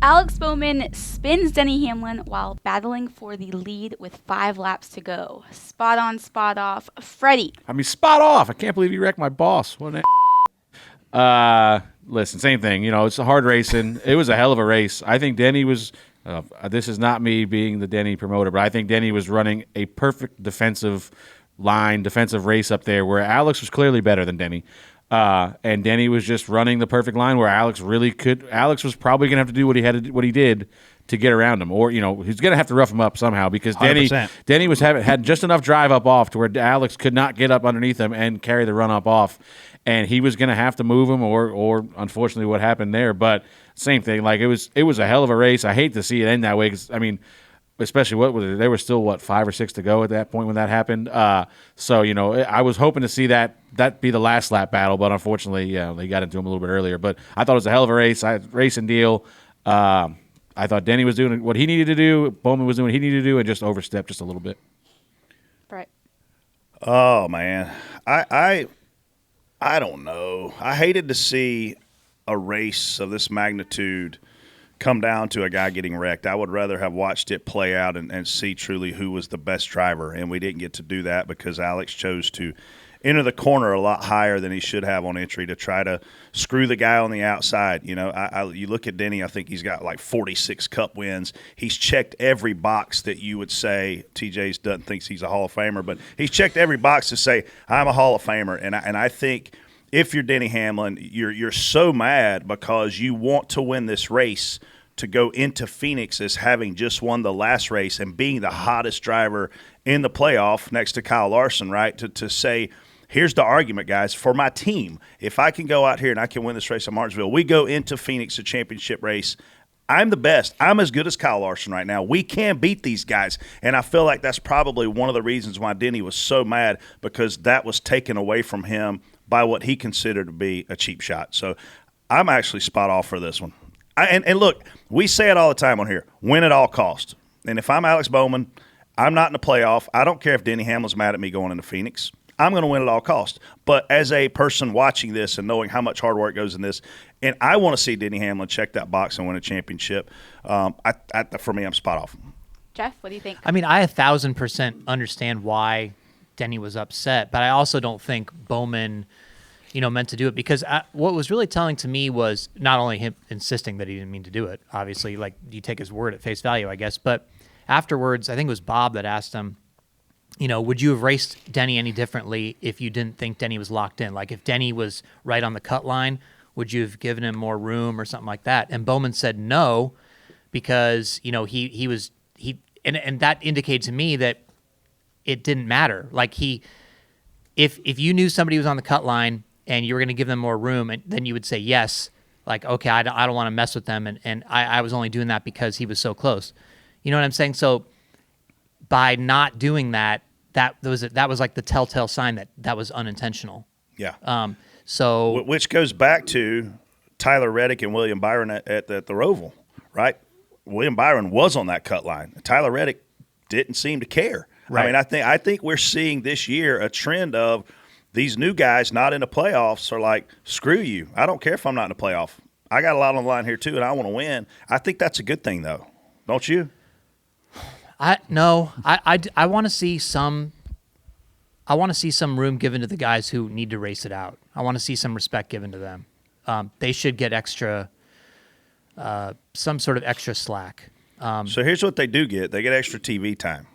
Alex Bowman spins Denny Hamlin while battling for the lead with 5 laps to go. Spot on, spot off. Freddie. I mean, spot off. I can't believe you wrecked my boss. What an listen, same thing. You know, it's a hard racing. It was a hell of a race. I think Denny was. This is not me being the Denny promoter, but I think Denny was running a perfect defensive race up there where Alex was clearly better than Denny. And Denny was just running the perfect line where Alex really could. Alex was probably going to have to do what he did to get around him, or he's going to have to rough him up somehow because 100%. Denny had just enough drive up off to where Alex could not get up underneath him and carry the run up off, and he was going to have to move him, or unfortunately what happened there. But same thing, like it was a hell of a race. I hate to see it end that way because I mean, especially what was it? There was still 5 or 6 to go at that point when that happened. So I was hoping to see that be the last lap battle, but unfortunately, they got into him a little bit earlier. But I thought it was a hell of a race, racing deal. I thought Denny was doing what he needed to do. Bowman was doing what he needed to do, and just overstepped just a little bit. Right. Oh man, I don't know. I hated to see a race of this magnitude come down to a guy getting wrecked. I would rather have watched it play out and see truly who was the best driver, and we didn't get to do that because Alex chose to enter the corner a lot higher than he should have on entry to try to screw the guy on the outside. You look at Denny, I think he's got like 46 Cup wins. He's checked every box that you would say. TJ doesn't think he's a Hall of Famer, but he's checked every box to say, I'm a Hall of Famer. And I think if you're Denny Hamlin, you're so mad because you want to win this race to go into Phoenix as having just won the last race and being the hottest driver in the playoff next to Kyle Larson, right? To say, here's the argument, guys, for my team. If I can go out here and I can win this race at Martinsville, we go into Phoenix, a championship race. I'm the best. I'm as good as Kyle Larson right now. We can beat these guys. And I feel like that's probably one of the reasons why Denny was so mad, because that was taken away from him by what he considered to be a cheap shot. So I'm actually spot off for this one. And look, we say it all the time on here, win at all costs. And if I'm Alex Bowman, I'm not in the playoff. I don't care if Denny Hamlin's mad at me going into Phoenix. I'm going to win at all costs. But as a person watching this and knowing how much hard work goes in this, and I want to see Denny Hamlin check that box and win a championship, for me, I'm spot off. Jeff, what do you think? I mean, I 1,000% understand why Denny was upset, but I also don't think Bowman, meant to do it, because what was really telling to me was not only him insisting that he didn't mean to do it, obviously, like you take his word at face value, I guess, but afterwards, I think it was Bob that asked him, would you have raced Denny any differently if you didn't think Denny was locked in? Like if Denny was right on the cut line, would you have given him more room or something like that? And Bowman said no, because, and that indicated to me that it didn't matter. Like if you knew somebody was on the cut line and you were going to give them more room, and then you would say yes, like, okay, I don't want to mess with them. And I was only doing that because he was so close. You know what I'm saying? So by not doing that, that was like the telltale sign that was unintentional. Yeah. So which goes back to Tyler Reddick and William Byron at the Roval, right? William Byron was on that cut line. Tyler Reddick didn't seem to care. Right. I mean, I think we're seeing this year a trend of these new guys not in the playoffs are like, screw you. I don't care if I'm not in the playoff. I got a lot on the line here too, and I want to win. I think that's a good thing, though. Don't you? I want to see some. I want to see some room given to the guys who need to race it out. I want to see some respect given to them. They should get some sort of extra slack. So here's what they do get: they get extra TV time,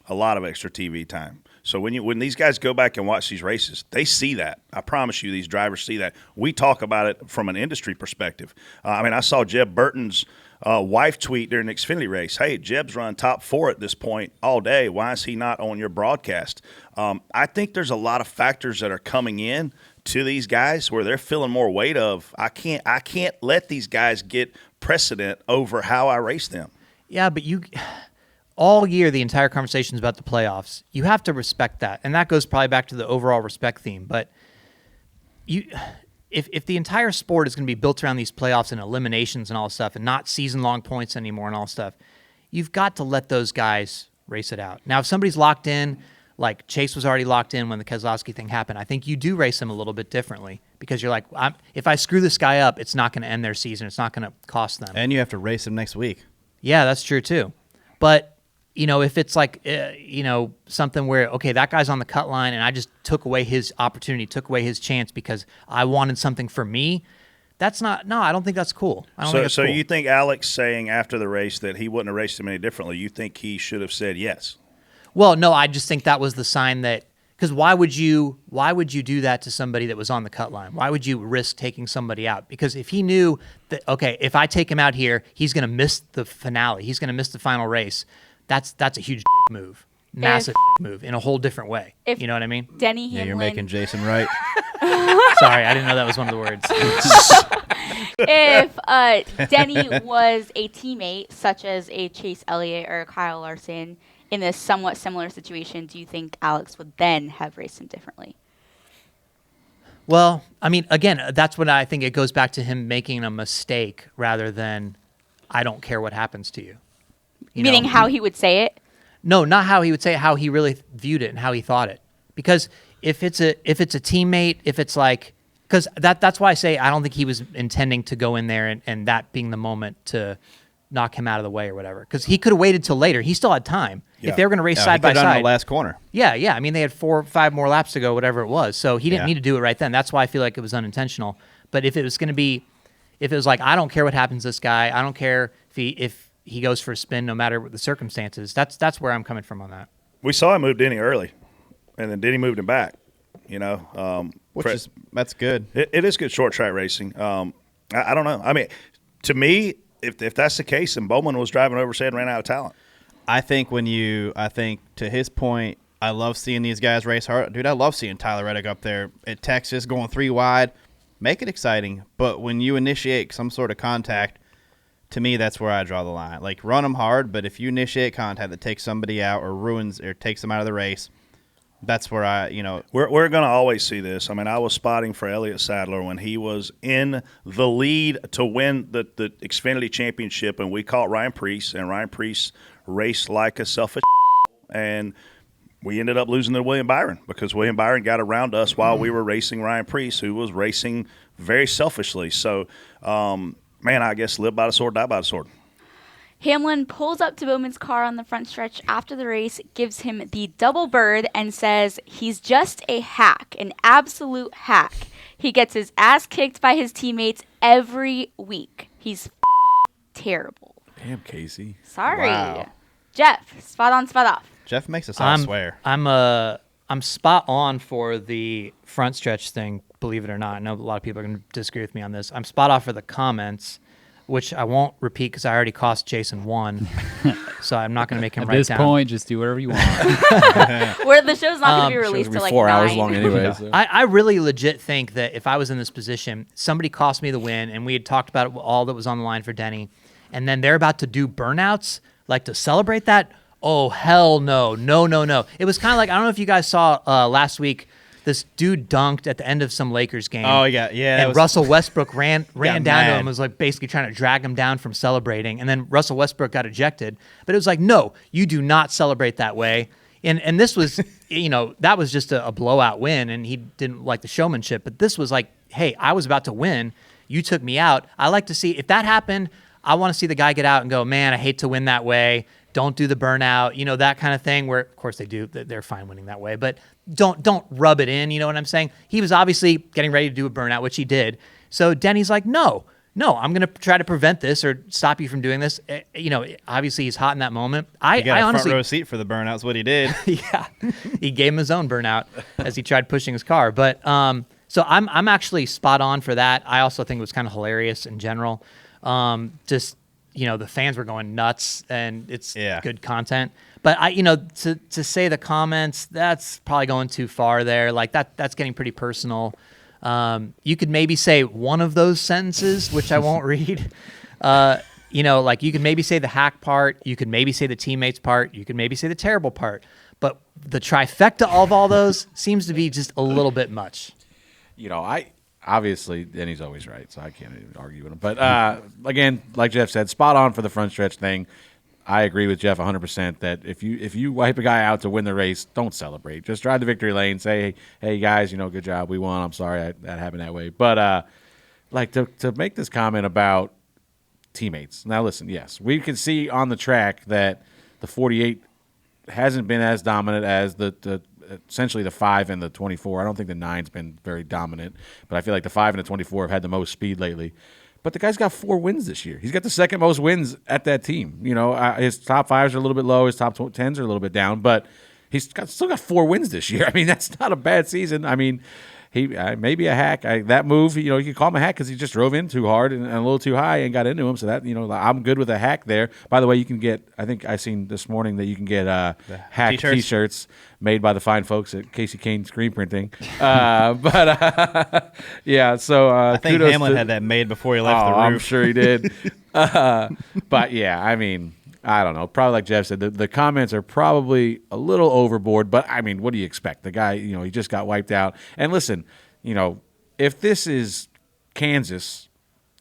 a lot of extra TV time. So when these guys go back and watch these races, they see that. I promise you, these drivers see that. We talk about it from an industry perspective. I saw Jeb Burton's wife tweet during the Xfinity race, hey, Jeb's run top 4 at this point all day. Why is he not on your broadcast? I think there's a lot of factors that are coming in to these guys where they're feeling more weight of, I can't let these guys get precedent over how I race them. Yeah, but all year, the entire conversation is about the playoffs. You have to respect that. And that goes probably back to the overall respect theme. But if the entire sport is going to be built around these playoffs and eliminations and all this stuff and not season-long points anymore and all this stuff, you've got to let those guys race it out. Now, if somebody's locked in, like Chase was already locked in when the Keselowski thing happened, I think you do race them a little bit differently because you're like, if I screw this guy up, it's not going to end their season. It's not going to cost them. And you have to race him next week. Yeah, that's true too. But if it's like something where, okay, that guy's on the cut line and I just took away his opportunity, took away his chance because I wanted something for me. That's not. No, I don't think that's cool. I don't think that's so cool. you think Alex saying after the race that he wouldn't have raced him any differently? You think he should have said yes? Well, no, I just think that was the sign that, because why would you do that to somebody that was on the cut line? Why would you risk taking somebody out? Because if he knew that, okay, if I take him out here, he's going to miss the finale. He's going to miss the final race. That's a huge move, massive move in a whole different way. You know what I mean? Denny Hamlin. Yeah, you're making Jason right. Sorry, I didn't know that was one of the words. If Denny was a teammate, such as a Chase Elliott or Kyle Larson, in a somewhat similar situation, do you think Alex would then have raced him differently? Well, I mean, again, that's what I think. It goes back to him making a mistake rather than I don't care what happens to you. Meaning how he would say it? No, not how he would say it, how he really viewed it and how he thought it. Because if it's a teammate, if it's like, because that's why I say I don't think he was intending to go in there and that being the moment to knock him out of the way or whatever. Because he could have waited till later. He still had time. Yeah. If they were going to race Yeah, side he by could've done side. the last corner. Yeah. I mean, they had 4 or 5 more laps to go, whatever it was. So he didn't Yeah. need to do it right then. That's why I feel like it was unintentional. But if it was like, I don't care what happens to this guy. I don't care if he goes for a spin no matter what the circumstances. That's where I'm coming from on that. We saw him move Denny early, and then Denny moved him back. That's good. It is good short track racing. I don't know. I mean, to me, if that's the case, then Bowman was driving over said ran out of talent. I think to his point, I love seeing these guys race hard. Dude, I love seeing Tyler Reddick up there at Texas going 3 wide. Make it exciting. But when you initiate some sort of contact, to me, that's where I draw the line. Like, run them hard, but if you initiate contact that takes somebody out or ruins or takes them out of the race, that's where We're going to always see this. I mean, I was spotting for Elliott Sadler when he was in the lead to win the Xfinity Championship, and we caught Ryan Preece, and Ryan Preece raced like a selfish and we ended up losing to William Byron because William Byron got around us while we were racing Ryan Preece, who was racing very selfishly. So, man, I guess live by the sword, die by the sword. Hamlin pulls up to Bowman's car on the front stretch after the race, gives him the double bird, and says he's just a hack, an absolute hack. He gets his ass kicked by his teammates every week. He's terrible. Damn, Casey. Sorry. Wow. Jeff, spot on, spot off. Jeff makes us all swear. I'm spot on for the front stretch thing, believe it or not. I know a lot of people are going to disagree with me on this. I'm spot off for the comments, which I won't repeat because I already cost Jason 1. So I'm not going to make him At write this down. point, just do whatever you want. Where the show's not going to be Show's released gonna till be like 4 hours 9. long anyway. So. I really legit think that if I was in this position, somebody cost me the win, and we had talked about it, all that was on the line for Denny, and then they're about to do burnouts, like to celebrate that. Oh, hell no. No. It was kind of like, I don't know if you guys saw last week, this dude dunked at the end of some Lakers game. Oh, yeah. And Russell Westbrook ran down to mad. him and was like basically trying to drag him down from celebrating. And then Russell Westbrook got ejected. But it was like, no, you do not celebrate that way. And this was, that was just a blowout win, and he didn't like the showmanship. But this was like, hey, I was about to win. You took me out. I like to see, if that happened, I want to see the guy get out and go, man, I hate to win that way. Don't do the burnout, that kind of thing, where, of course, they do. They're fine winning that way. But don't rub it in, you know what I'm saying? He was obviously getting ready to do a burnout, which he did. So Denny's like, no, I'm going to try to prevent this or stop you from doing this. Obviously, he's hot in that moment. He got I a honestly, front row seat for the burnouts, what he did. yeah, he gave him his own burnout as he tried pushing his car. But so I'm actually spot on for that. I also think it was kind of hilarious in general. The fans were going nuts, and it's good content. But to say the comments, that's probably going too far there. Like that's getting pretty personal. You could maybe say one of those sentences, which I won't read. Like you could maybe say the hack part. You could maybe say the teammates part. You could maybe say the terrible part. But the trifecta of all those seems to be just a little bit much. Obviously, Denny's always right, so I can't even argue with him. But again, like Jeff said, spot on for the front stretch thing. I agree with Jeff 100% that if you wipe a guy out to win the race, don't celebrate. Just drive the victory lane. Say, hey guys, good job, we won. I'm sorry that happened that way. But to make this comment about teammates. Now listen, yes, we can see on the track that the 48 hasn't been as dominant as the essentially the 5 and the 24. I don't think the 9's been very dominant, but I feel like the 5 and the 24 have had the most speed lately. But the guy's got 4 wins this year. He's got the second most wins at that team. His top 5s are a little bit low. His top 10s are a little bit down, but he's still got 4 wins this year. I mean, that's not a bad season. I mean, he maybe a hack. That move, you could call him a hack because he just drove in too hard and a little too high and got into him. So that, I'm good with a hack there. By the way, you can get, I think I seen this morning that you can get hack T-shirts made by the fine folks at Casey Kane Screen Printing. Yeah. So I think Hamlin had that made before he left the roof. I'm sure he did. But yeah, I mean, I don't know. Probably like Jeff said, the comments are probably a little overboard. But I mean, what do you expect? The guy, he just got wiped out. And listen, if this is Kansas,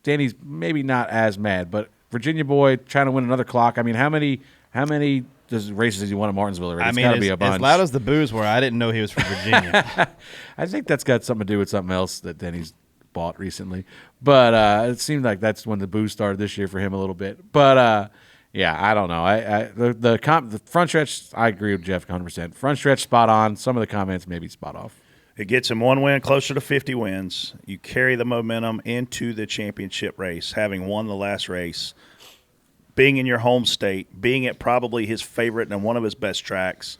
Danny's maybe not as mad. But Virginia boy trying to win another clock. I mean, how many races has he won at Martinsville already? It's got to be a bunch. As loud as the boos were, I didn't know he was from Virginia. I think that's got something to do with something else that Denny's bought recently. But it seemed like that's when the booze started this year for him a little bit. But yeah, I don't know. The front stretch, I agree with Jeff 100%. Front stretch, spot on. Some of the comments maybe spot off. It gets him 1 win, closer to 50 wins. You carry the momentum into the championship race, having won the last race, being in your home state, being at probably his favorite and one of his best tracks.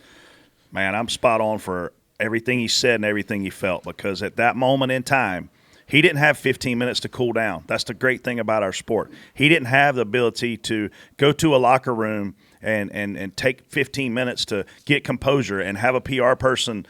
Man, I'm spot on for everything he said and everything he felt, because at that moment in time, he didn't have 15 minutes to cool down. That's the great thing about our sport. He didn't have the ability to go to a locker room and take 15 minutes to get composure and have a PR person,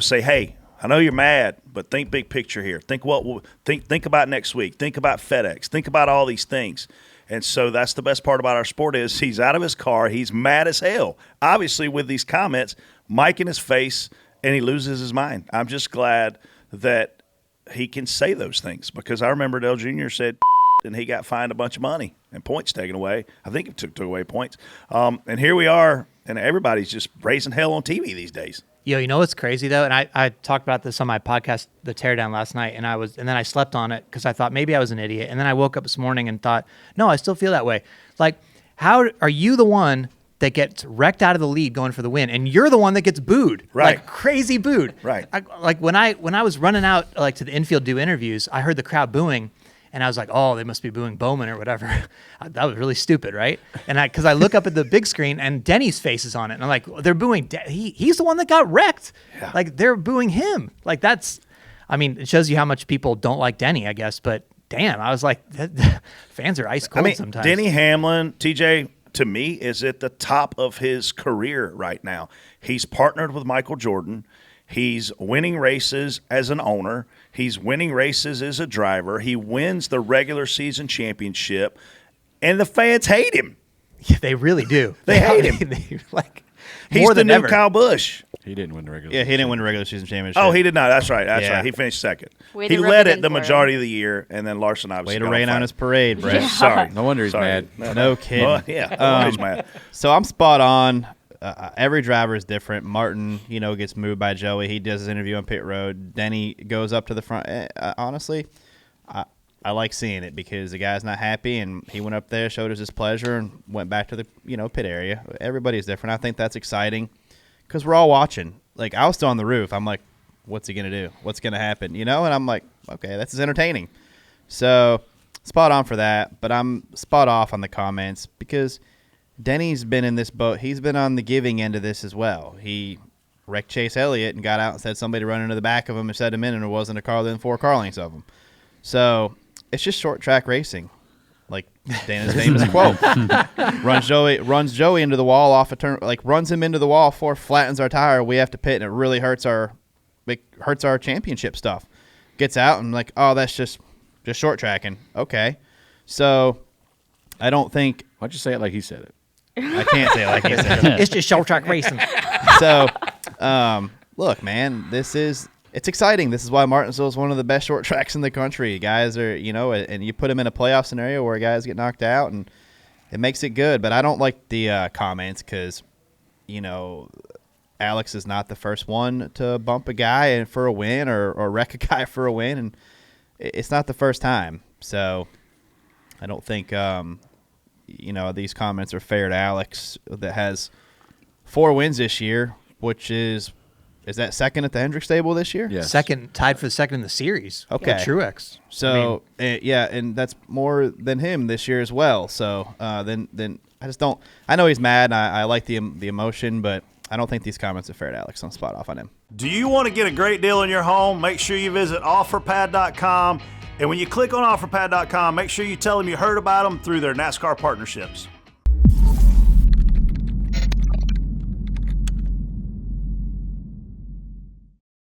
say, hey, I know you're mad, but think big picture here. Think about next week. Think about FedEx. Think about all these things. And so that's the best part about our sport is he's out of his car. He's mad as hell. Obviously, with these comments, Mike in his face, and he loses his mind. I'm just glad that he can say those things, because I remember Dale Jr. said and he got fined a bunch of money and points taken away. I think it took away points. And here we are, and everybody's just raising hell on TV these days. You know what's crazy though, and I talked about this on my podcast, The Teardown, last night, and then I slept on it because I thought maybe I was an idiot, and then I woke up this morning and thought, no, I still feel that way. Like, how are you the one that gets wrecked out of the lead going for the win, and you're the one that gets booed, right? Like crazy booed, right? Like when I was running out like to the infield do interviews, I heard the crowd booing. And I was like, oh, they must be booing Bowman or whatever. That was really stupid, right? And because I look up at the big screen and Denny's face is on it. And I'm like, they're booing. He's the one that got wrecked. Yeah. Like, they're booing him. Like, it shows you how much people don't like Denny, I guess. But damn, I was like, fans are ice cold sometimes. Denny Hamlin, TJ, to me, is at the top of his career right now. He's partnered with Michael Jordan. He's winning races as an owner. He's winning races as a driver. He wins the regular season championship, and the fans hate him. Yeah, they really do. They hate him. He's the new Kyle Busch. He didn't win the regular. Yeah, he didn't win the regular season championship. Oh, he did not. That's right. Right. He finished second. He led it the majority of the year, and then Larson obviously. Way to rain on his parade, Brett. Yeah. Sorry. No wonder he's mad. No kidding. Well, yeah, no wonder he's mad. So I'm spot on. Every driver is different. Martin, gets moved by Joey. He does his interview on pit road. Denny goes up to the front. Honestly, I like seeing it because the guy's not happy, and he went up there, showed us his pleasure, and went back to the pit area. Everybody's different. I think that's exciting because we're all watching. Like, I was still on the roof. I'm like, what's he gonna do? What's gonna happen? And I'm like, okay, that's entertaining. So spot on for that. But I'm spot off on the comments because Denny's been in this boat. He's been on the giving end of this as well. He wrecked Chase Elliott and got out and said somebody run into the back of him and set him in, and there wasn't a car within 4 car lengths of him. So it's just short track racing, like Dana's famous quote. runs Joey into the wall off a turn, like runs him into the wall, flattens our tire. We have to pit, and it really hurts our championship stuff. Gets out and like, oh, that's just short tracking. Okay, so I don't think. Why'd you say it like he said it? I can't say it like he said it. It's just short track racing. So, look, man, it's exciting. This is why Martinsville is one of the best short tracks in the country. Guys are, and you put them in a playoff scenario where guys get knocked out, and it makes it good. But I don't like the comments because, Alex is not the first one to bump a guy for a win or wreck a guy for a win, and it's not the first time. So I don't think these comments are fair to Alex that has 4 wins this year, which is that second at the Hendrick stable this year? Yes. Second, tied for the second in the series. Okay. With Truex. So and that's more than him this year as well. So then I just don't. I know he's mad. And I like the emotion, but I don't think these comments are fair to Alex. Don't spot off on him. Do you want to get a great deal in your home? Make sure you visit OfferPad.com. And when you click on OfferPad.com, make sure you tell them you heard about them through their NASCAR partnerships.